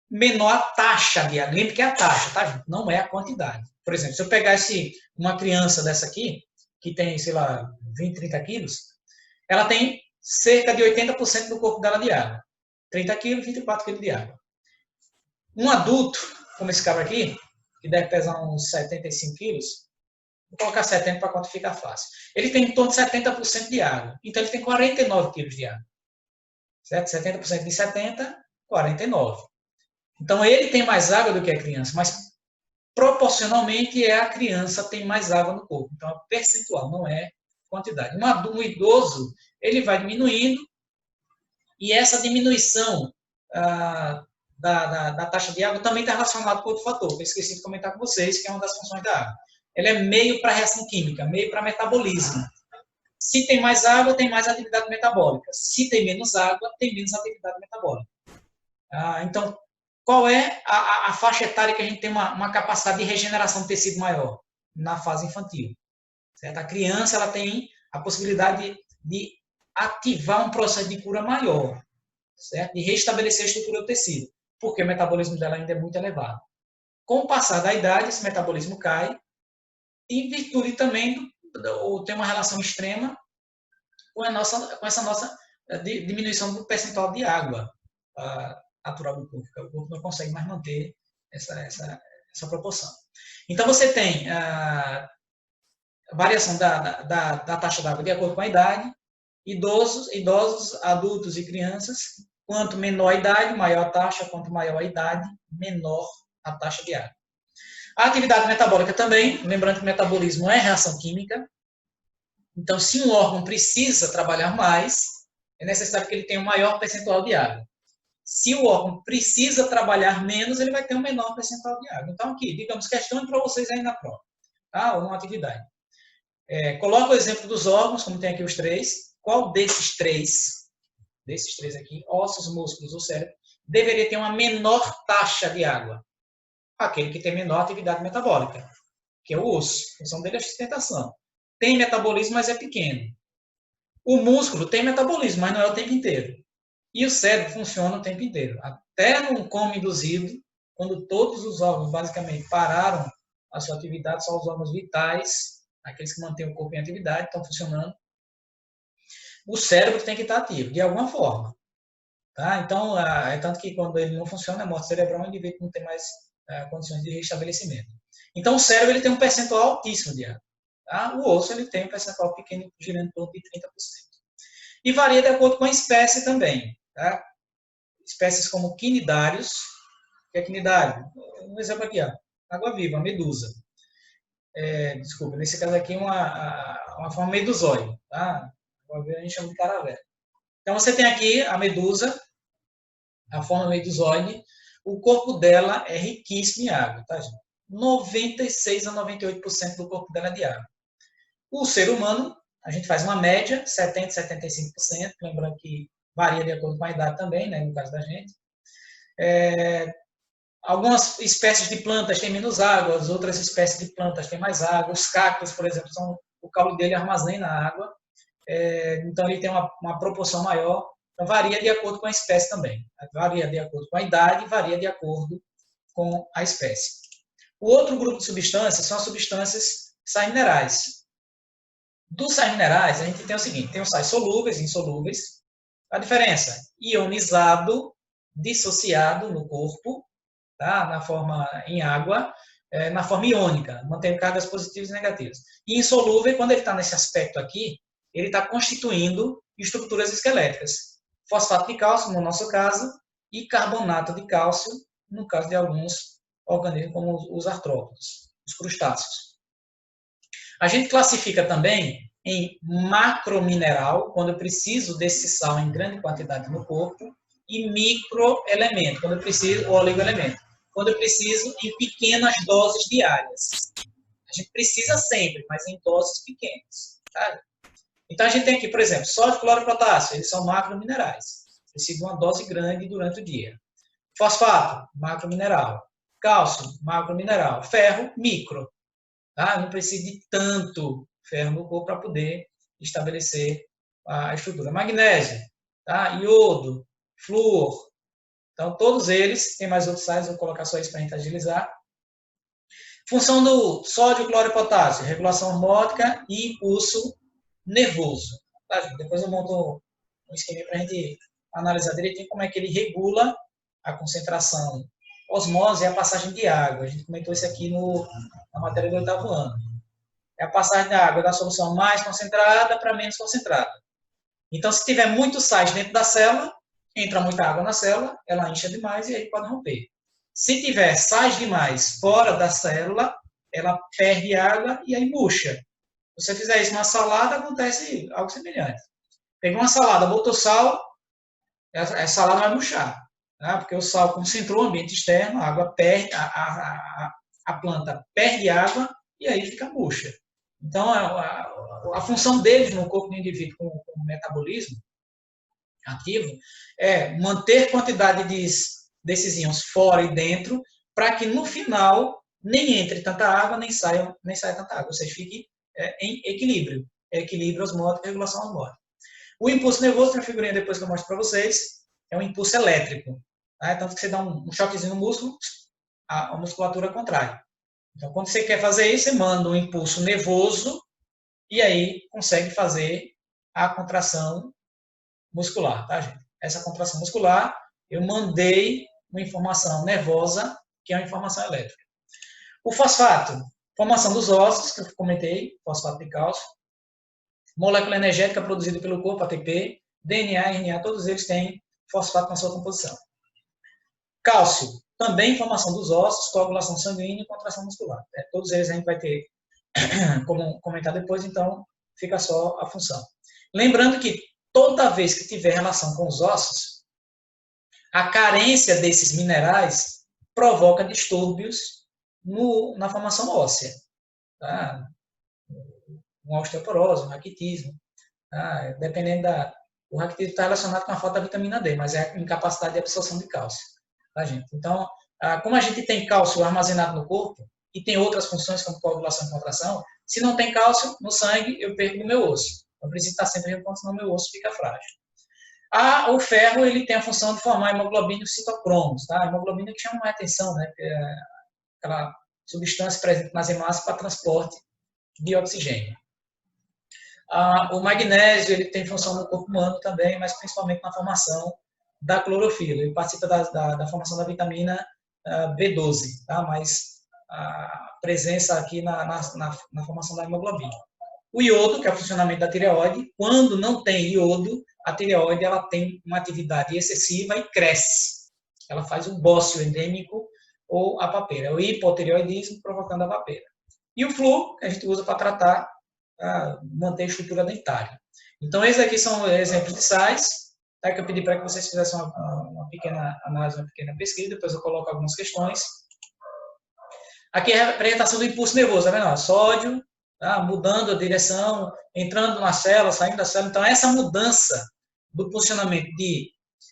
menor a taxa de água. Lembre que é a taxa, tá, gente? Não é a quantidade. Por exemplo, se eu pegasse uma criança dessa aqui, que tem, sei lá, 20, 30 quilos, ela tem cerca de 80% do corpo dela de água. 30 quilos, 24 quilos de água. Um adulto, como esse cara aqui, que deve pesar uns 75 quilos, vou colocar 70 para quantificar fácil. Ele tem em torno de 70% de água. Então, ele tem 49 quilos de água. Certo? 70% de 70, 49. Então, ele tem mais água do que a criança, mas proporcionalmente a criança tem mais água no corpo. Então, é percentual, não é quantidade. Um idoso, ele vai diminuindo, e essa diminuição da taxa de água também está relacionada com outro fator, que eu esqueci de comentar com vocês, que é uma das funções da água. Ela é meio para reação química, meio para metabolismo. Se tem mais água, tem mais atividade metabólica. Se tem menos água, tem menos atividade metabólica. Então, qual é a faixa etária que a gente tem uma capacidade de regeneração do tecido maior? Na fase infantil. Certo? A criança ela tem a possibilidade de ativar um processo de cura maior, certo? De restabelecer a estrutura do tecido, porque o metabolismo dela ainda é muito elevado. Com o passar da idade, esse metabolismo cai, em virtude também ou tem uma relação extrema com essa nossa diminuição do percentual de água natural do corpo, o corpo não consegue mais manter essa proporção. Então, você tem a variação da taxa d'água de acordo com a idade, idosos, adultos e crianças, quanto menor a idade, maior a taxa, quanto maior a idade, menor a taxa de água. A atividade metabólica também, lembrando que o metabolismo é reação química, então se um órgão precisa trabalhar mais, é necessário que ele tenha um maior percentual de água. Se o órgão precisa trabalhar menos, ele vai ter um menor percentual de água. Então aqui, digamos, questão para vocês aí na prova, tá? Ou uma atividade. Coloca o exemplo dos órgãos, como tem aqui os três. Qual desses três aqui, ossos, músculos ou cérebro, deveria ter uma menor taxa de água? Aquele que tem menor atividade metabólica, que é o osso. A função dele é a sustentação. Tem metabolismo, mas é pequeno. O músculo tem metabolismo, mas não é o tempo inteiro. E o cérebro funciona o tempo inteiro. Até num coma induzido, quando todos os órgãos basicamente pararam a sua atividade, só os órgãos vitais, aqueles que mantêm o corpo em atividade, estão funcionando, o cérebro tem que estar ativo, de alguma forma. Tá? Então, é tanto que quando ele não funciona, é morte cerebral, o indivíduo não tem mais condições de restabelecimento. Então, o cérebro ele tem um percentual altíssimo de água. Tá? O osso ele tem um percentual pequeno, girando em torno de 30%. E varia de acordo com a espécie também. Tá? Espécies como quinidários, que é quinidário, um exemplo aqui, ó, água-viva, medusa. Desculpa, nesse caso aqui é uma forma medusóide. Tá? A gente chama de caravela. Então, você tem aqui a medusa, a forma medusóide, o corpo dela é riquíssimo em água, tá, gente? 96 a 98% do corpo dela é de água. O ser humano, a gente faz uma média, 70 a 75%, lembrando que varia de acordo com a idade também, né, no caso da gente. Algumas espécies de plantas têm menos água, as outras espécies de plantas têm mais água. Os cactos, por exemplo, o caule dele armazena água, então ele tem uma proporção maior. Então, varia de acordo com a espécie também. Varia de acordo com a idade, varia de acordo com a espécie. O outro grupo de substâncias são as substâncias sais minerais. Dos sais minerais, a gente tem o seguinte, tem os sais solúveis e insolúveis. A diferença, ionizado, dissociado no corpo, tá? Na forma em água, na forma iônica, mantendo cargas positivas e negativas. E insolúvel, quando ele está nesse aspecto aqui, ele está constituindo estruturas esqueléticas. Fosfato de cálcio, no nosso caso, e carbonato de cálcio, no caso de alguns organismos, como os artrópodes, os crustáceos. A gente classifica também em macromineral, quando eu preciso desse sal em grande quantidade no corpo, e microelemento, quando eu preciso, oligoelemento, quando eu preciso em pequenas doses diárias. A gente precisa sempre, mas em doses pequenas. Tá? Então, a gente tem aqui, por exemplo, sódio, cloro e potássio, eles são macrominerais. Precisa de uma dose grande durante o dia. Fosfato, macromineral. Cálcio, macromineral. Ferro, micro. Tá? Não precisa de tanto ferro no corpo para poder estabelecer a estrutura. Magnésio, tá? Iodo, flúor. Então, todos eles, tem mais outros sais, vou colocar só isso para a gente agilizar. Função do sódio, cloro e potássio, regulação hormônica e impulso nervoso. Tá, gente? Depois eu monto um esquema para a gente analisar direitinho como é que ele regula a concentração osmose é a passagem de água. A gente comentou isso aqui na matéria do 8º ano. É a passagem da água da solução mais concentrada para menos concentrada. Então, se tiver muitos sais dentro da célula, entra muita água na célula, ela incha demais e aí pode romper. Se tiver sais demais fora da célula, ela perde água e aí murcha. Se você fizer isso numa salada, acontece algo semelhante. Pegou uma salada, botou sal, a salada vai murchar. Tá? Porque o sal concentrou no ambiente externo, a água perde, a planta perde água e aí fica murcha. Então, a função deles no corpo do indivíduo com o metabolismo ativo é manter quantidade desses íons fora e dentro, para que no final nem entre tanta água, nem saia tanta água. Ou seja, fique em equilíbrio. Equilíbrio osmótico e regulação osmótica. O impulso nervoso, tem uma figurinha depois que eu mostro para vocês, é um impulso elétrico. Tá? Tanto que você dá um choquezinho no músculo, a musculatura contrai. Então, quando você quer fazer isso, você manda um impulso nervoso e aí consegue fazer a contração muscular, tá, gente? Essa contração muscular, eu mandei uma informação nervosa, que é uma informação elétrica. O fosfato, formação dos ossos, que eu comentei, fosfato de cálcio, molécula energética produzida pelo corpo, ATP, DNA, RNA, todos eles têm fosfato na sua composição. Cálcio, também formação dos ossos, coagulação sanguínea e contração muscular. Todos eles a gente vai ter como comentar depois, então fica só a função. Lembrando que toda vez que tiver relação com os ossos, a carência desses minerais provoca distúrbios na formação óssea. Tá? Uma osteoporose, um raquitismo. Tá? Dependendo o raquitismo está relacionado com a falta da vitamina D, mas é a incapacidade de absorção de cálcio. Tá, gente? Então, como a gente tem cálcio armazenado no corpo, e tem outras funções como coagulação e contração, se não tem cálcio no sangue, eu perco no meu osso. Eu preciso estar sempre repondo, senão meu osso fica frágil. O ferro, ele tem a função de formar hemoglobina e citocromos. Tá? A hemoglobina que chama mais atenção, né? Porque é aquela substância presente nas hemácias para transporte de oxigênio. O magnésio, ele tem função no corpo humano também, mas principalmente na formação da clorofila. Ele participa da formação da vitamina B12, tá? Mas a presença aqui na formação da hemoglobina. O iodo, que é o funcionamento da tireoide, quando não tem iodo, a tireoide ela tem uma atividade excessiva e cresce. Ela faz um bócio endêmico ou a papeira. O hipotireoidismo provocando a papeira. E o flúor, que a gente usa para tratar, manter a estrutura dentária. Então, esses aqui são exemplos de sais, tá? Que eu pedi para que vocês fizessem uma pequena análise, uma pequena pesquisa, depois eu coloco algumas questões. Aqui é a representação do impulso nervoso, tá vendo? Sódio, tá? Mudando a direção, entrando na célula, saindo da célula. Então, essa mudança do posicionamento de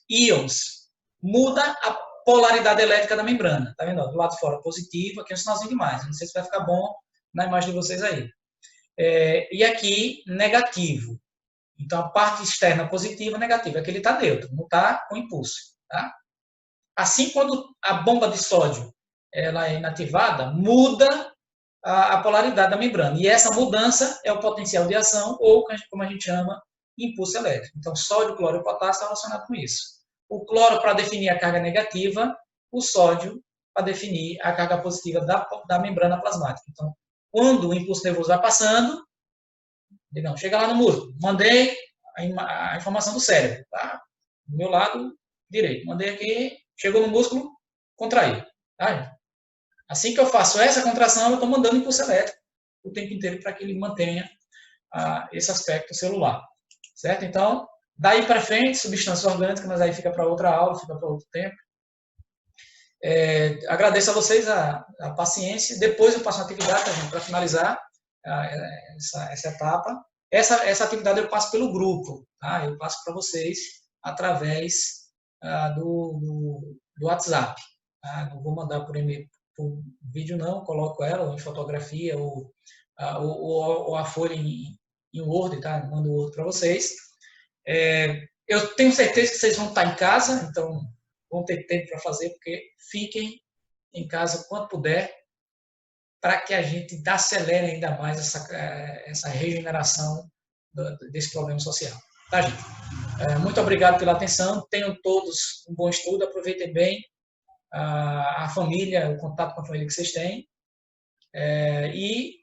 íons muda a polaridade elétrica da membrana. Tá vendo? Do lado de fora positivo, aqui é um sinalzinho de mais. Não sei se vai ficar bom na imagem de vocês aí. E aqui, negativo. Então, a parte externa positiva, negativa. Aqui ele está neutro, não está com impulso. Tá? Assim, quando a bomba de sódio ela é inativada, muda a polaridade da membrana. E essa mudança é o potencial de ação, ou, como a gente chama, impulso elétrico. Então, sódio, cloro e potássio estão relacionados com isso. O cloro para definir a carga negativa, o sódio para definir a carga positiva da membrana plasmática. Então, quando o impulso nervoso vai passando, digamos, chega lá no músculo, mandei a informação do cérebro, tá? Do meu lado direito. Mandei aqui, chegou no músculo, contraiu. Tá? Assim que eu faço essa contração, eu estou mandando impulso elétrico o tempo inteiro para que ele mantenha esse aspecto celular. Certo? Então, daí para frente, substâncias orgânicas, mas aí fica para outra aula, fica para outro tempo. Agradeço a vocês a paciência. Depois eu passo uma atividade para finalizar essa etapa. Essa atividade eu passo pelo grupo, tá? Eu passo para vocês através do WhatsApp. Tá? Não vou mandar por e-mail, por vídeo não, coloco ela ou em fotografia ou a folha em Word, tá? Mando o Word para vocês. Eu tenho certeza que vocês vão estar em casa, então vão ter tempo para fazer, porque fiquem em casa o quanto puder, para que a gente acelere ainda mais essa regeneração desse problema social. Tá, gente? Muito obrigado pela atenção. Tenham todos um bom estudo, aproveitem bem a família, o contato com a família que vocês têm, e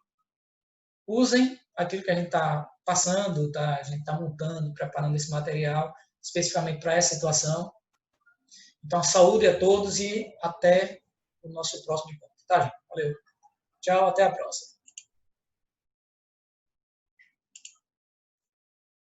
usem aquilo que a gente está passando, a gente está montando, preparando esse material, especificamente para essa situação. Então, saúde a todos e até o nosso próximo encontro. Tá, gente? Valeu. Tchau, até a próxima.